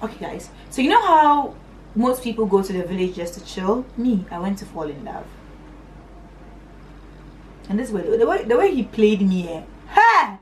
Okay guys, so you know how most people go to the village just to chill? Me, I went to fall in love. And this way, the way he played me, ha!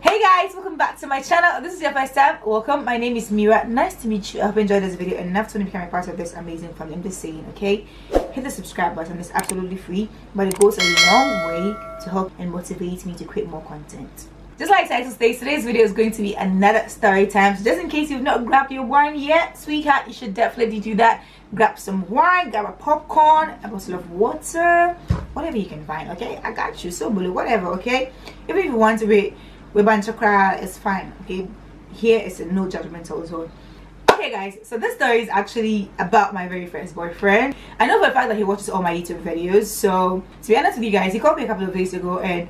Hey guys, welcome back to my channel. This is your first time, welcome. My name is Mira. Nice to meet you. I hope you enjoyed this video and enough to become a part of this amazing family. I'm just saying, okay, hit the subscribe button. It's absolutely free, but it goes a long way to help and motivate me to create more content. Just like title states, today's video is going to be another story time. So just in case you've not grabbed your wine yet, sweetheart, you should definitely do that. Grab some wine, grab a popcorn, a bottle of water, whatever you can find. Okay, I got you. So bully, whatever. Okay, even if you want to be with banter cry, it's fine. Okay, here is a no judgmental zone. Okay guys, so this story is actually about my very first boyfriend. I know for a fact that he watches all my YouTube videos. So to be honest with you guys, he called me a couple of days ago and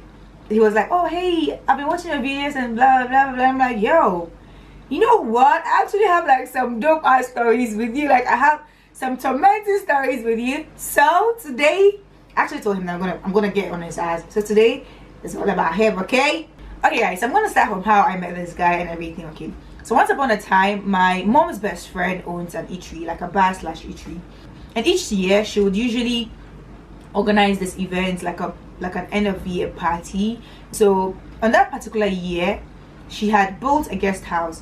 he was like, oh hey, I've been watching your videos and blah blah blah. I'm like, yo, you know what, I actually have like some dope ass stories with you. Like I have some tormenting stories with you. So today, I actually told him that I'm gonna get on his ass. So today is all about him. Okay guys, I'm gonna start from how I met this guy and everything. Okay, so once upon a time, my mom's best friend owns an eatery, like a bar slash eatery, and each year she would usually organize this event like an end of year party. So on that particular year, she had built a guest house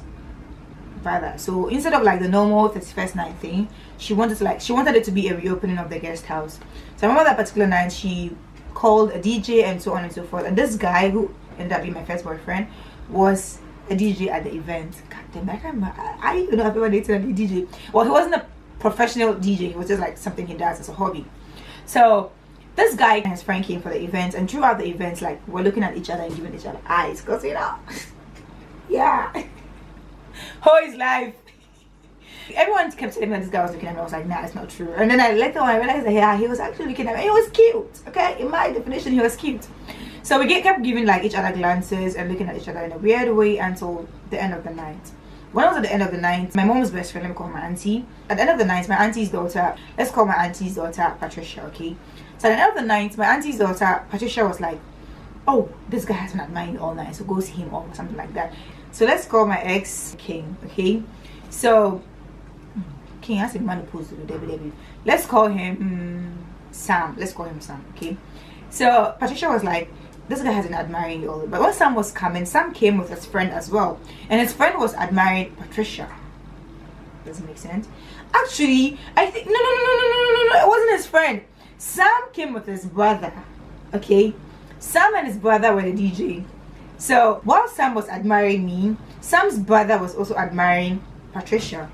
rather. So instead of like the normal 31st night thing, she wanted it to be a reopening of the guest house. So I remember that particular night she called a DJ and so on and so forth, and this guy who ended up being my first boyfriend was a DJ at the event. God damn, I can't remember. I even know I've ever dated a DJ. Well, he wasn't a professional DJ, he was just like something he does as a hobby. So this guy and his friend came for the event, and throughout the event, like, we're looking at each other and giving each other eyes, because you know, yeah, how is life? Everyone kept telling me that this guy was looking at me. I was like, nah, it's not true. And then later on I realized that yeah, he was actually looking at me. He was cute. Okay, in my definition, he was cute. So we kept giving like each other glances and looking at each other in a weird way until the end of the night. When I was at the end of the night, my mom's best friend, let me call her my auntie. At the end of the night, my auntie's daughter, let's call my auntie's daughter Patricia, okay? So at the end of the night, my auntie's daughter Patricia was like, oh, this guy has been admiring all night, so go see him off or something like that. So let's call my ex King, okay? So King has a man who to the let's call him Sam. Let's call him Sam, okay? So Patricia was like, this guy has been admiring you all. But when Sam was coming, Sam came with his friend as well, and his friend was admiring Patricia. Doesn't make sense. Actually, I think no, it wasn't his friend. Sam came with his brother. Okay, Sam and his brother were the DJ. So while Sam was admiring me, Sam's brother was also admiring Patricia.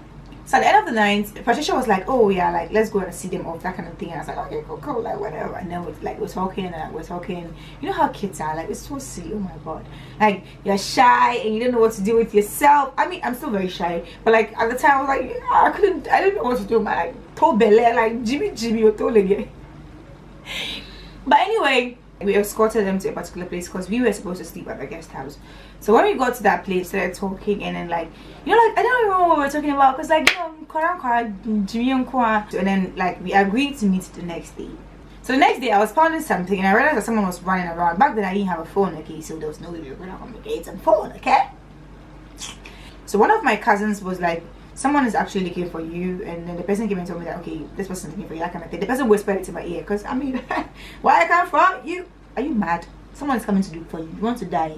So at the end of the night, Patricia was like, oh yeah, like let's go and see them off, that kind of thing. And I was like, okay, cool, like whatever. And then we're talking and we're talking. You know how kids are, like it's so silly. Oh my god, like you're shy and you don't know what to do with yourself. I mean, I'm still very shy, but like at the time I was like, I didn't know what to do. My like told Belle, like Jimmy or told again. But anyway, we escorted them to a particular place because we were supposed to sleep at the guest house. So when we got to that place, started talking, and then like, you know, like I don't remember what we were talking about because like, you know, Jimmy and then like we agreed to meet the next day. So the next day I was pounding something and I realized that someone was running around. Back then I didn't have a phone, okay, so there was no way we were gonna communicate on phone, okay? So one of my cousins was like, someone is actually looking for you, and then the person came and told me that okay, this person's looking for you, that kind of thing. The person whispered it in my ear because I mean where I come from, are you mad? Someone's coming to look for you. You want to die?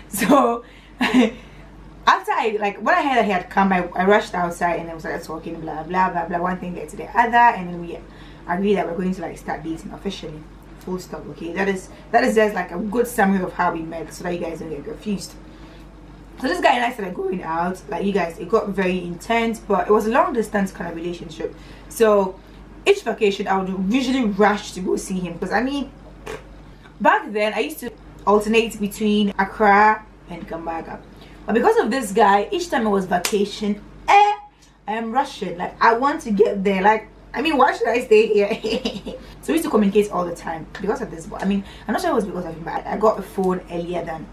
So after when I heard that he had come, I rushed outside and then we started talking, blah blah blah blah, one thing led to the other, and then we agreed that we're going to like start dating officially. Full stop. Okay, that is just like a good summary of how we met, so that you guys don't get confused. So this guy and I started going out, like you guys, it got very intense, but it was a long distance kind of relationship. So each vacation I would usually rush to go see him because I mean, back then I used to alternate between Accra and Kambaga, but because of this guy, each time it was vacation, I am rushing, like I want to get there, like I mean, why should I stay here? So we used to communicate all the time because of this. But I mean, I'm not sure it was because of him, but I got a phone earlier than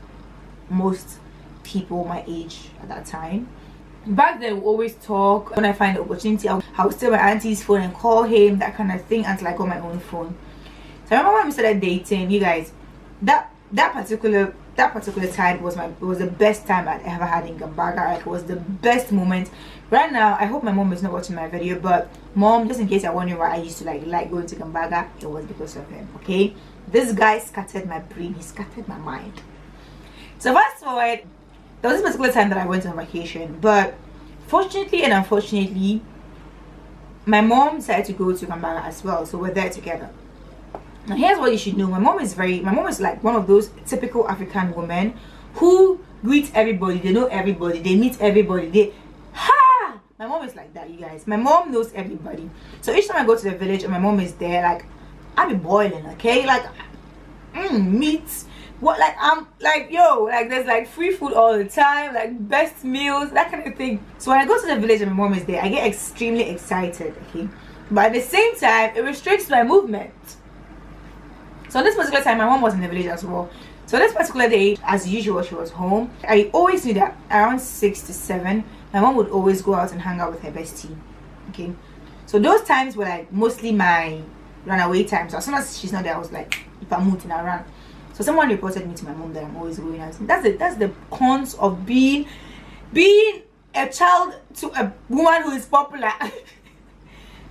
most people my age at that time. back then we always talk. When I find the opportunity, I would steal my auntie's phone and call him, that kind of thing, until I got my own phone. So I remember when we started dating, you guys, that particular time was the best time I'd ever had in Gambaga. Like, it was the best moment. Right now, I hope my mom is not watching my video, but mom, just in case you're wondering why I used to like going to Gambaga, it was because of him. Okay, this guy scattered my brain, he scattered my mind. So fast forward, there was this particular time that I went on vacation, but fortunately and unfortunately, my mom decided to go to Gambaga as well, so we're there together. Now here's what you should know. My mom is like one of those typical African women who greets everybody. They know everybody, they meet everybody. My mom is like that, you guys. My mom knows everybody. So each time I go to the village and my mom is there, like, I be boiling, okay? Like, meats. What, like, I'm like, yo, like, there's like free food all the time, like best meals, that kind of thing. So when I go to the village and my mom is there, I get extremely excited, okay? But at the same time, it restricts my movement. So this particular time, my mom was in the village as well. So this particular day, as usual, she was home. I always knew that around 6 to 7, my mom would always go out and hang out with her bestie. Okay, so those times were like mostly my runaway times. So as soon as she's not there, I was like, if I'm moving around. So someone reported me to my mom that I'm always going out. That's the cons of being a child to a woman who is popular.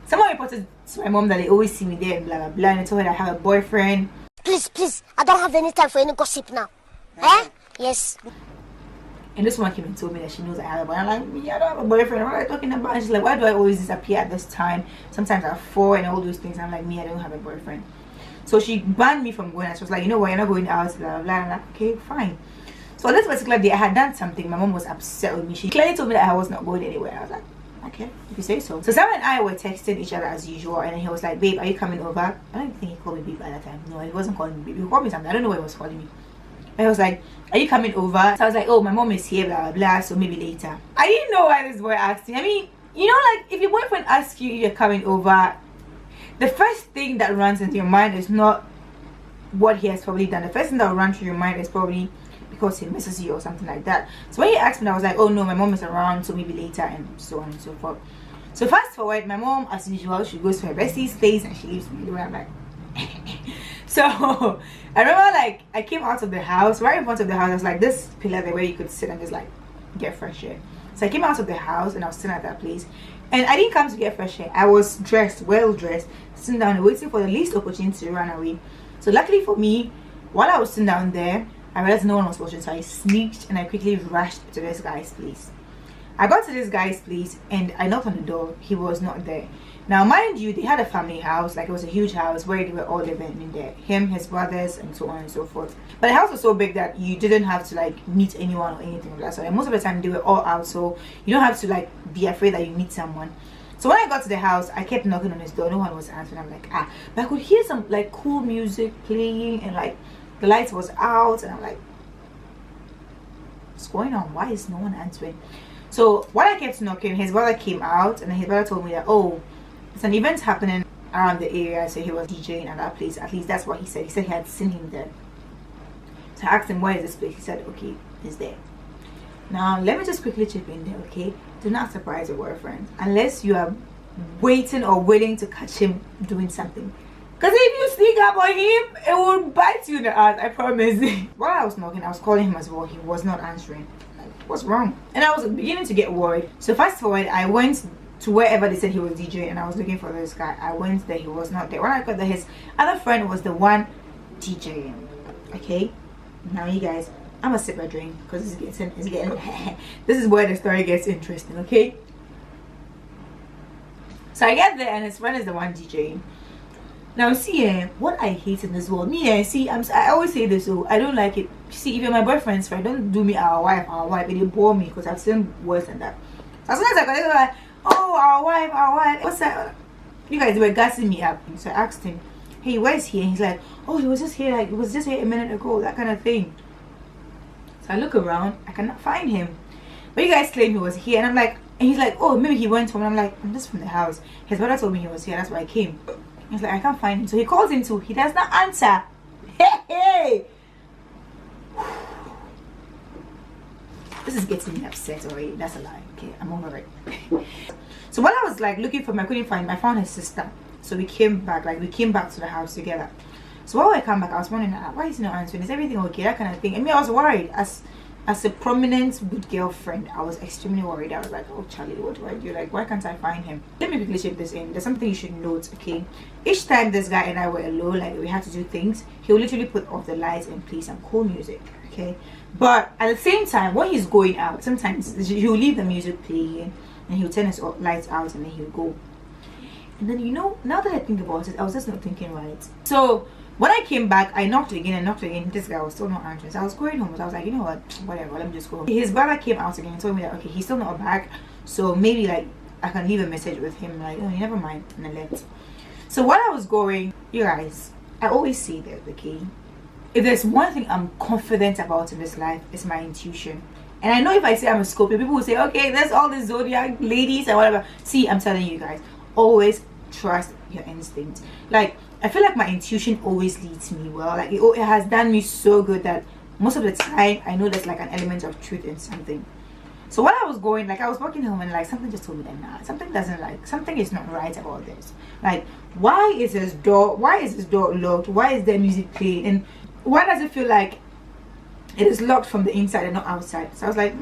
Someone reported to my mom that they always see me there and blah blah blah, and I told her that I have a boyfriend. Please, I don't have any time for any gossip now. Eh? Yes. And this one came and told me that she knows I have a boyfriend. I'm like, yeah, I don't have a boyfriend. What are you talking about? And she's like, why do I always disappear at this time? Sometimes at 4 and all those things. I'm like, me, I don't have a boyfriend. So she banned me from going. She was like, you know what, you're not going out, blah blah blah. I'm like, okay, fine. So this particular day, I had done something. My mom was upset with me. She clearly told me that I was not going anywhere. I was like, okay, if you say so. So Sam and I were texting each other as usual, and then he was like, babe, are you coming over? I don't think he called me babe at that time. No, he wasn't calling me babe. He called me something. I don't know what he was calling me. And he was like, are you coming over? So I was like, oh, my mom is here, blah blah blah, so maybe later. I didn't know why this boy asked me. I mean, you know, like, if your boyfriend asks you if you're coming over, the first thing that runs into your mind is not what he has probably done. The first thing that will run through your mind is probably because he misses you or something like that. So when he asked me, I was like, oh no, my mom is around, so maybe later, and so on and so forth. So fast forward, my mom, as usual, she goes to her bestie's place and she leaves me. I'm like, so I remember, like, I came out of the house. Right in front of the house, there's like this pillar there where you could sit and just like get fresh air. So I came out of the house and I was sitting at that place, and I didn't come to get fresh air. I was dressed, well dressed, sitting down and waiting for the least opportunity to run away. So luckily for me, while I was sitting down there, I realized no one was watching, so I sneaked and I quickly rushed to this guy's place. I got to this guy's place and I knocked on the door. He was not there. Now mind you, they had a family house, like it was a huge house where they were all living in there, him, his brothers, and so on and so forth. But the house was so big that you didn't have to like meet anyone or anything like that. So like, most of the time they were all out, so you don't have to like be afraid that you meet someone. So when I got to the house, I kept knocking on his door. No one was answering. I'm like, but I could hear some like cool music playing, and like the lights was out, and I'm like, what's going on? Why is no one answering? So while I kept knocking, his brother came out, and then his brother told me that, oh, it's an event happening around the area, so he was DJing at that place. At least that's what he said. He said he had seen him there. So I asked him, where is this place? He said, okay, it's there. Now let me just quickly chip in there, okay? Do not surprise your boyfriend unless you are waiting or waiting to catch him doing something. Because if you sneak up on him, it will bite you in the ass, I promise. While I was knocking, I was calling him as well. He was not answering. Like, what's wrong? And I was beginning to get worried. So fast forward, I went to wherever they said he was DJing, and I was looking for this guy. I went there, he was not there. When I got there, his other friend was the one DJing. Okay? Now you guys, I'm gonna sip a drink because it's getting this is where the story gets interesting, okay? So I get there and his friend is the one DJing. Now see, what I hate in this world, me, I always say this, so I don't like it. See, if you're my boyfriend's friend, don't do me our wife, it bore me because I've seen worse than that. So as soon as I got it, like, oh, our wife, what's that? You guys were gassing me up. So I asked him, hey, where's he? And he's like, oh, he was just here, like, it was just here a minute ago, that kind of thing. So I look around, I cannot find him. But you guys claim he was here, and I'm like, and he's like, oh, maybe he went home. And I'm like, I'm just from the house. His brother told me he was here, that's why I came. He's like, I can't find him. So he calls him too. He does not answer. Hey. This is getting me upset already. That's a lie. Okay, I'm over it. So while I was like looking for him, I couldn't find him. I found his sister. So we came back to the house together. So while I come back, I was wondering, why is he not answering? Is everything okay? That kind of thing. I mean, I was worried. As a prominent good girlfriend, I was extremely worried. I was like, oh Charlie, what do I do? Like, why can't I find him? Let me quickly check this in. There's something you should note, okay? Each time this guy and I were alone, like we had to do things, he'll literally put off the lights and play some cool music, okay? But at the same time, when he's going out, sometimes he'll leave the music playing and he'll turn his lights out and then he'll go. And then, you know, now that I think about it, I was just not thinking right. So when I came back, I knocked again and knocked again. This guy was still not answering. So I was going home. So I was like, you know what, whatever, let me just go home. His brother came out again and told me that, okay, he's still not back, so maybe like I can leave a message with him, like, oh, never mind. And I left. So while I was going, you guys, I always say that, okay, if there's one thing I'm confident about in this life, it's my intuition. And I know if I say I'm a Scorpio, people will say, okay, there's all these zodiac ladies and whatever. See, I'm telling you guys, always trust your instinct. Like, I feel like my intuition always leads me well. Like, it has done me so good that most of the time I know there's like an element of truth in something. So while I was going, like I was walking home and like something just told me that nah, something is not right about this. Like, why is this door locked? Why is there music playing? And why does it feel like it is locked from the inside and not outside? So I was like,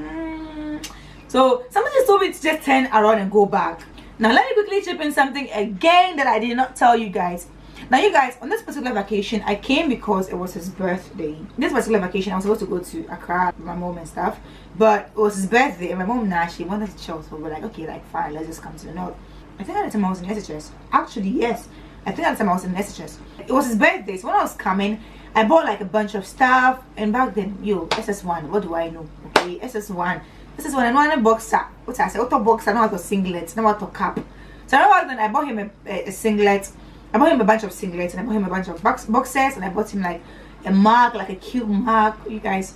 So somebody just told me to just turn around and go back. Now let me quickly chip in something again that I did not tell you guys. Now you guys, on this particular vacation, I came because it was his birthday. This particular vacation, I was supposed to go to Accra with my mom and stuff, but it was his birthday and my mom she wanted to chill, so we're like, okay, like fine, let's just come to the north. I think at the time I was in SHS. Actually, yes, I think at the time I was in SHS. It was his birthday, so when I was coming, I bought like a bunch of stuff, and back then, SS1, what do I know? Okay, SS1, and one boxer. What I say? Auto boxer, not a singlet, not a cap. So I bought him a singlet. I bought him a bunch of singlets and I bought him a bunch of boxers and I bought him like a mug, like a cute mug. You guys,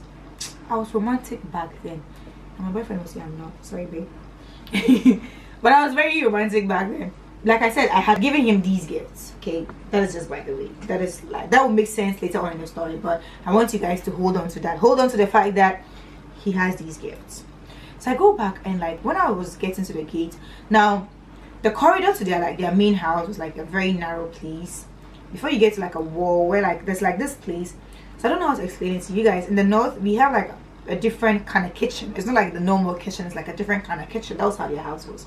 I was romantic back then. And my boyfriend will say I'm not. Sorry, babe. But I was very romantic back then. Like I said, I had given him these gifts. Okay, that is just by the way. That will make sense later on in the story. But I want you guys to hold on to that. Hold on to the fact that he has these gifts. So I go back and like when I was getting to the gate, now the corridor to their main house was like a very narrow place before you get to like a wall where like there's like this place. So I don't know how to explain it to you guys. In the north we have like a different kind of kitchen. It's not like the normal kitchen, it's like a different kind of kitchen. That was how their house was.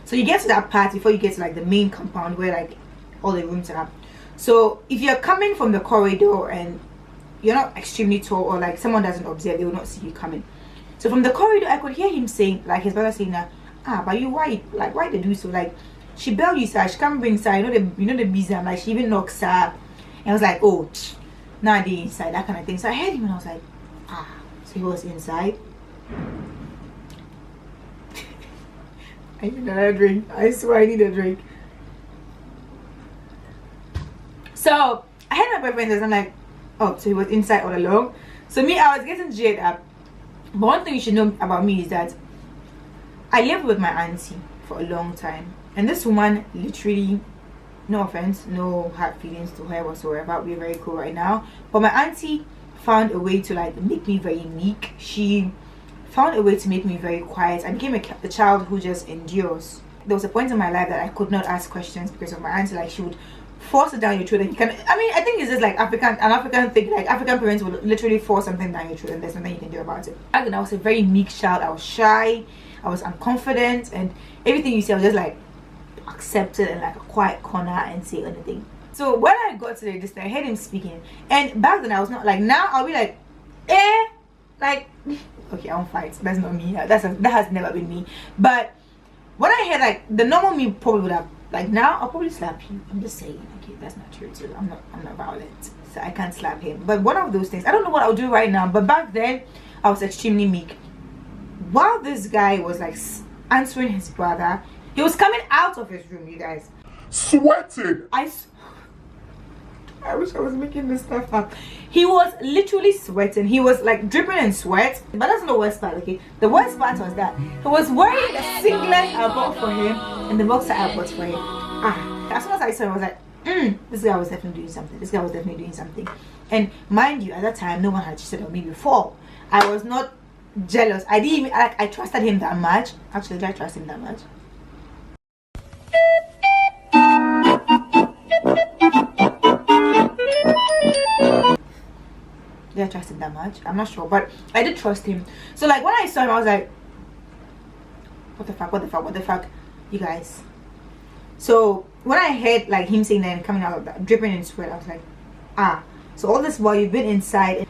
So you get to that part before you get to like the main compound where like all the rooms are. So if you're coming from the corridor and you're not extremely tall or like someone doesn't observe, they will not see you coming. So from the corridor I could hear him saying, like his brother saying that, but you why they do so? Like she bail you sir, she can't bring sir, you know the busy. I'm like she even knocks her. And I was like, oh now they inside, that kind of thing. So I heard him and I was like, so he was inside. I need another drink. I swear I need a drink. So I heard my boyfriend and I'm like, oh, so he was inside all along. So me, I was getting jaded up. But one thing you should know about me is that I lived with my auntie for a long time, and this woman literally, no offense, no hard feelings to her whatsoever, we're very cool right now, but my auntie found a way to like make me very meek. She found a way to make me very quiet. I became a child who just endures. There was a point in my life that I could not ask questions because of my auntie. Like she would force it down your throat and you can, I mean, I think it's just like an African thing. Like African parents would literally force something down your throat and there's nothing you can do about it. Back then I was a very meek child. I was shy, I was unconfident, and everything you say I was just like accept it in like a quiet corner and say anything. So when I got to the distance, I heard him speaking, and back then I was not like, now I'll be like, like okay, I won't fight. That's not me. That has never been me. But when I heard like the normal me probably would have, like now I'll probably slap you. I'm just saying, okay, that's not true too. I'm not violent, so I can't slap him. But one of those things, I don't know what I'll do right now, but back then I was extremely meek. While this guy was like answering his brother, he was coming out of his room, you guys, sweating. I wish I was making this stuff up. He was literally sweating. He was like dripping in sweat. But that's not the worst part, okay? The worst part was that he was wearing a singlet I bought for him and the boxer I bought for him. As soon as I saw him, I was like, this guy was definitely doing something. This guy was definitely doing something. And mind you, at that time, no one had cheated on me before. I was not jealous. I didn't even, like, I trusted him that much. Actually, did I trust him that much? Did I trust him that much? I'm not sure, but I did trust him. So like when I saw him, I was like, what the fuck, what the fuck, what the fuck, you guys. So when I heard like him saying that and coming out of that, dripping in sweat, I was like, ah, so all this while you've been inside.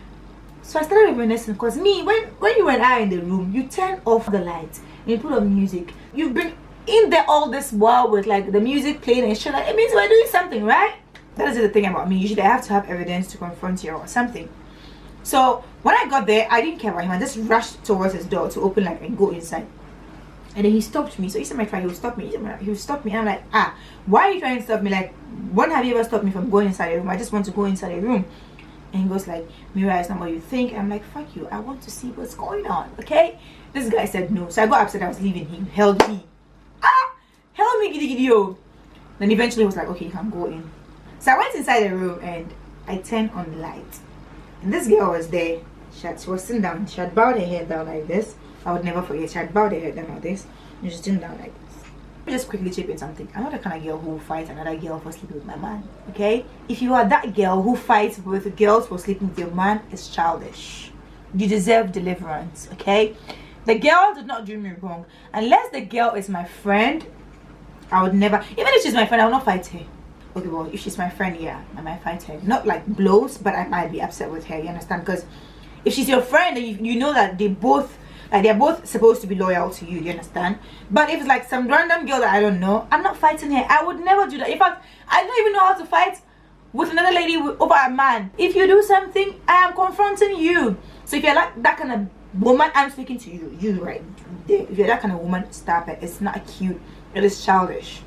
So I started reminiscing, because me, when you and I are in the room, you turn off the lights and you put on music. You've been in there all this while with like the music playing and shit. Like, it means we're doing something, right? That is the thing about me. Usually I have to have evidence to confront you or something. So when I got there, I didn't care about him. I just rushed towards his door to open like and go inside. And then he stopped me. So each time I tried, he would stop me. He would stop me. And I'm like, ah, why are you trying to stop me? Like, when have you ever stopped me from going inside a room? I just want to go inside a room. And he goes like, Mira, it's not what you think. And I'm like, fuck you. I want to see what's going on, okay? This guy said no. So I got upset. I was leaving. He held me. Ah! Held me, giddy giddy yo. Then eventually he was like, okay, you can go in. So I went inside the room and I turned on the light. And this girl was there. She was sitting down. She had bowed her head down like this. I would never forget. She had bowed her head down like this. And she's sitting down like this. Let me just quickly chip in something. I'm not the kind of girl who fights another girl for sleeping with my man. Okay? If you are that girl who fights with girls for sleeping with your man, it's childish. You deserve deliverance. Okay? The girl did not do me wrong. Unless the girl is my friend, I would never. Even if she's my friend, I will not fight her. Okay, well, if she's my friend, yeah, I might fight her. Not like blows, but I might be upset with her. You understand? Because if she's your friend, you know that they're both supposed to be loyal to you. You understand? But if it's like some random girl that I don't know, I'm not fighting her. I would never do that. In fact, I don't even know how to fight with another lady over a man. If you do something, I am confronting you. So if you're like that kind of woman, I'm speaking to you. You right there. If you're that kind of woman, stop it. It's not cute. It is childish.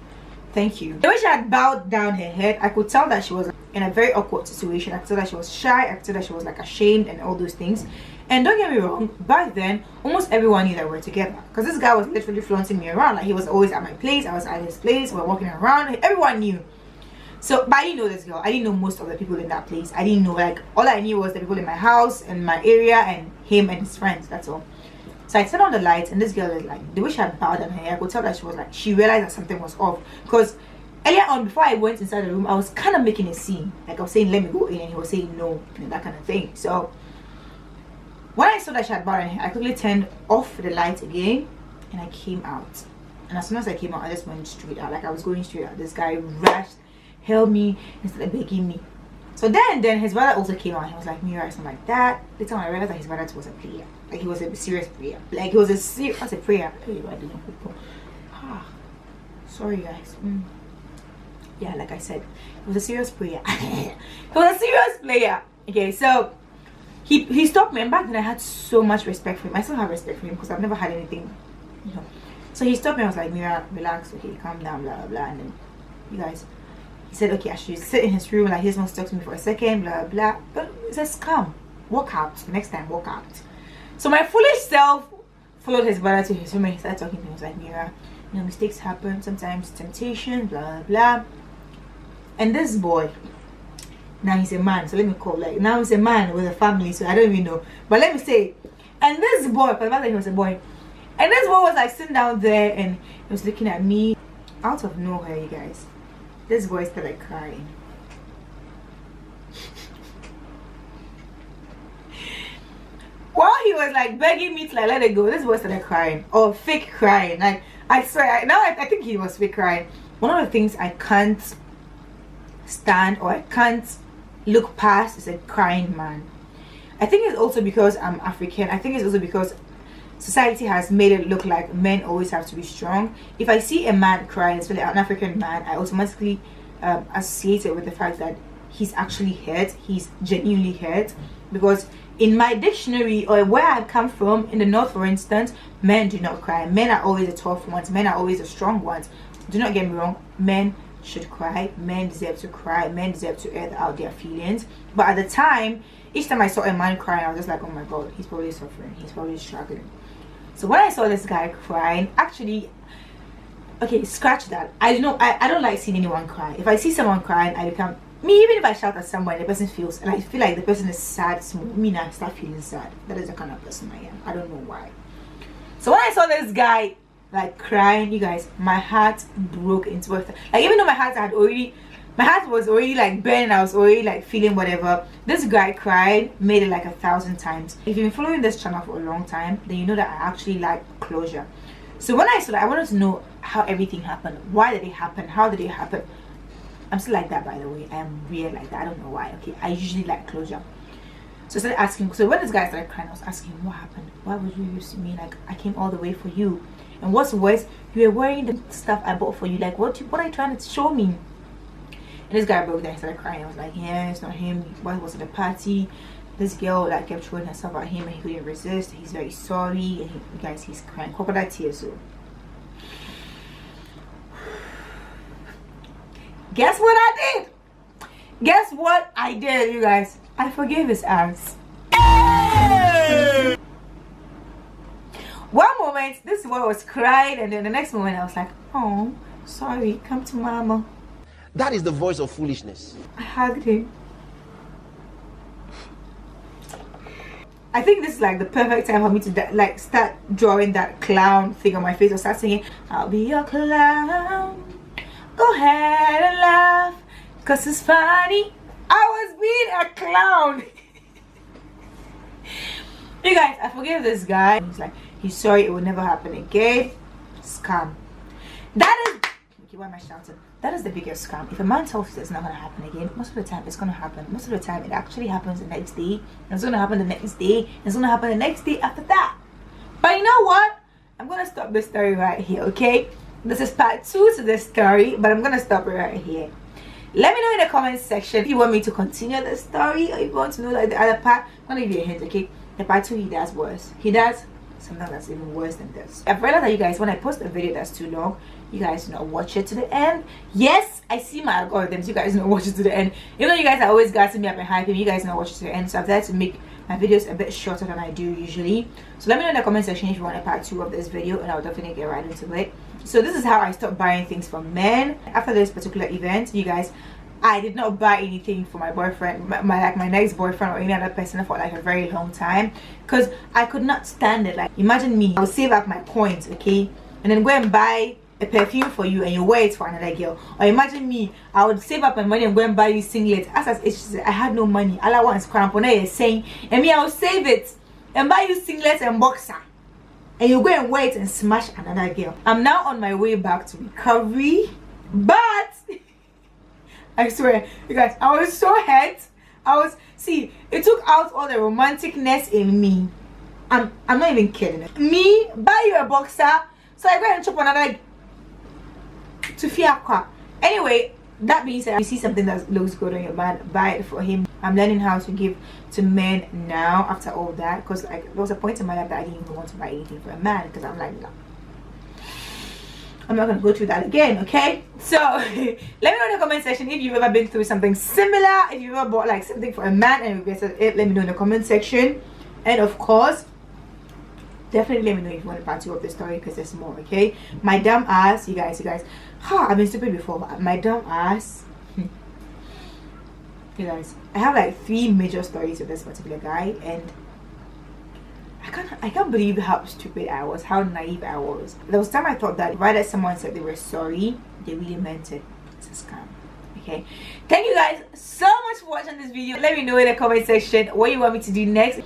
Thank you. The way she had bowed down her head, I could tell that she was in a very awkward situation. I could tell that she was shy. I could tell that she was like ashamed and all those things. And don't get me wrong, back then, almost everyone knew that we were together. Because this guy was literally flaunting me around. Like, he was always at my place. I was at his place. We were walking around. Everyone knew. So, but I didn't know this girl. I didn't know most of the people in that place. I didn't know, like, all I knew was the people in my house, and my area, and him and his friends. That's all. So I turned on the lights, and this girl is like, the way she had bowed down her hair, I could tell that she was like, she realized that something was off. Because earlier on, before I went inside the room, I was kind of making a scene. Like, I was saying, let me go in, and he was saying no, and that kind of thing. So when I saw that she had bowed down her hair, I quickly turned off the light again, and I came out. And as soon as I came out, I just went straight out. Like, I was going straight out. This guy rushed, held me, and started begging me. So then his brother also came out. He was like, Mira, it's not like that. Later time I realized that his brother was a player. Like, he was a serious player. Like, he was a serious prayer. Sorry, guys. Yeah, like I said, he was a serious player. He was a serious player. Okay, so he stopped me, and back then I had so much respect for him. I still have respect for him because I've never had anything, you know. So he stopped me. I was like, Mira, relax, okay, calm down, blah blah blah. And then, you guys, he said, okay, I should sit in his room. Like, he just wants to talk to me for a second, blah blah. But he says, come, walk out. Next time, walk out. So my foolish self followed his brother to his room, and he started talking to me. He was like, Mira, you know, mistakes happen, sometimes temptation, blah blah. And this boy, now he's a man, so let me call, like, now he's a man with a family, so I don't even know, but let me say, and this boy, for the fact that he was a boy, and this boy was like sitting down there, and he was looking at me. Out of nowhere, you guys, this boy started crying. While he was like begging me to like let it go, this boy started crying, or fake crying. Like, I swear, now I think he was fake crying. One of the things I can't stand, or I can't look past, is a crying man. I think it's also because I'm African. I think it's also because society has made it look like men always have to be strong. If I see a man crying, especially an African man, I automatically associate it with the fact that he's actually hurt. He's genuinely hurt. Because in my dictionary, or where I come from, in the north for instance, men do not cry. Men are always the tough ones. Men are always the strong ones. Do not get me wrong, men should cry. Men deserve to cry. Men deserve to air out their feelings. But at the time, each time I saw a man crying, I was just like, oh my god, he's probably suffering, he's probably struggling. So when I saw this guy crying, actually, okay, scratch that. I don't like seeing anyone cry. If I see someone crying, I become Me, even if I shout at someone, the person feels, and I feel like the person is sad, small, me now I start feeling sad. That is the kind of person I am. I don't know why. So when I saw this guy like crying, you guys, my heart broke into it. Like, even though my heart was already like burning, I was already like feeling whatever, this guy cried, made it like 1,000 times. If you've been following this channel for a long time, then you know that I actually like closure. So when I saw that, I wanted to know how everything happened. Why did it happen? How did it happen? I'm still like that, by the way. I am weird like that. I don't know why. Okay, I usually like closure. So I started asking. So when this guy started crying, I was asking him, what happened? Why would you use me? Like, I came all the way for you, and what's worse, you were wearing the stuff I bought for you. Like, what are you trying to show me? And this guy broke down, started crying. I was like, yeah, it's not him. Why was it a party? This girl like kept throwing herself at him, and he couldn't resist. He's very sorry, and you guys, he's crying crocodile tears. So guess what I did? Guess what I did, you guys? I forgave his ass. Hey! One moment, this boy was crying, and then the next moment I was like, oh, sorry, come to mama. That is the voice of foolishness. I hugged him. I think this is like the perfect time for me to like start drawing that clown thing on my face, or start singing, I'll be your clown. Go ahead and laugh, cause it's funny. I was being a clown. You guys, I forgave this guy. He's like, he's sorry, it will never happen again. Scam. That is, okay, why am I shouting? That is the biggest scam. If a man tells you it's not gonna happen again, most of the time it's gonna happen. Most of the time it actually happens the next day, and it's gonna happen the next day, and it's gonna happen the next day after that. But you know what? I'm gonna stop this story right here, okay? This is part 2 to this story, but I'm gonna stop it right here. Let me know in the comment section if you want me to continue the story, or if you want to know like the other part. I'm gonna give you a hint, okay? The part 2, he does worse. He does something that's even worse than this. I've realized that you guys, when I post a video that's too long, you guys do not watch it to the end. Yes, I see my algorithms. You guys do not watch it to the end. Even though you guys are always gassing me up and hyping, you guys do not watch it to the end. So I've tried to make my videos a bit shorter than I do usually. So let me know in the comment section if you want a part 2 of this video, and I'll definitely get right into it. So this is how I stopped buying things from men. After this particular event, you guys, I did not buy anything for my boyfriend, my next boyfriend, or any other person for like a very long time, because I could not stand it. Like, imagine me, I'll save up my coins, okay, and then go and buy a perfume for you, and you wear it for another girl. Or imagine me, I would save up my money and go and buy you singlet. As I had no money, all I want is crampon, is saying, and me, I will save it and buy you singlet and boxer, and you go and wear it and smash another girl. I'm now on my way back to recovery, but I swear, you guys, I was so hurt. It took out all the romanticness in me. I'm not even kidding. Me buy you a boxer, so I go and chop another to fiakwa. Anyway, that being said, you see something that looks good on your man, buy it for him. I'm learning how to give to men now after all that, because like there was a point in my life that I didn't even want to buy anything for a man, because I'm like, no, I'm not gonna go through that again, okay? So let me know in the comment section if you've ever been through something similar, if you've ever bought like something for a man and regretted it. Let me know in the comment section, and of course, definitely let me know if you want a part 2 of the story, because there's more, okay? My dumb ass, you guys, I've been stupid before, but my dumb ass, you guys, I have like 3 major stories with this particular guy, and I can't believe how stupid I was, how naive I was. There was time I thought that right as someone said they were sorry, they really meant it. It's a scam. Okay, thank you guys so much for watching this video. Let me know in the comment section what you want me to do next,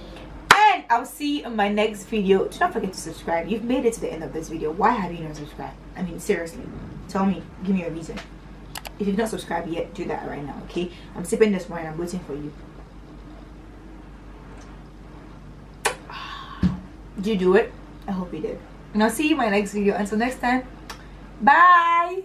and I'll see you in my next video. Do not forget to subscribe. You've made it to the end of this video. Why have you not subscribed? I mean, seriously, tell me, give me a reason. If you've not subscribed yet, do that right now, okay? I'm sipping this wine, I'm waiting for you. Did you do it? I hope you did. And I'll see you in my next video. Until next time, bye.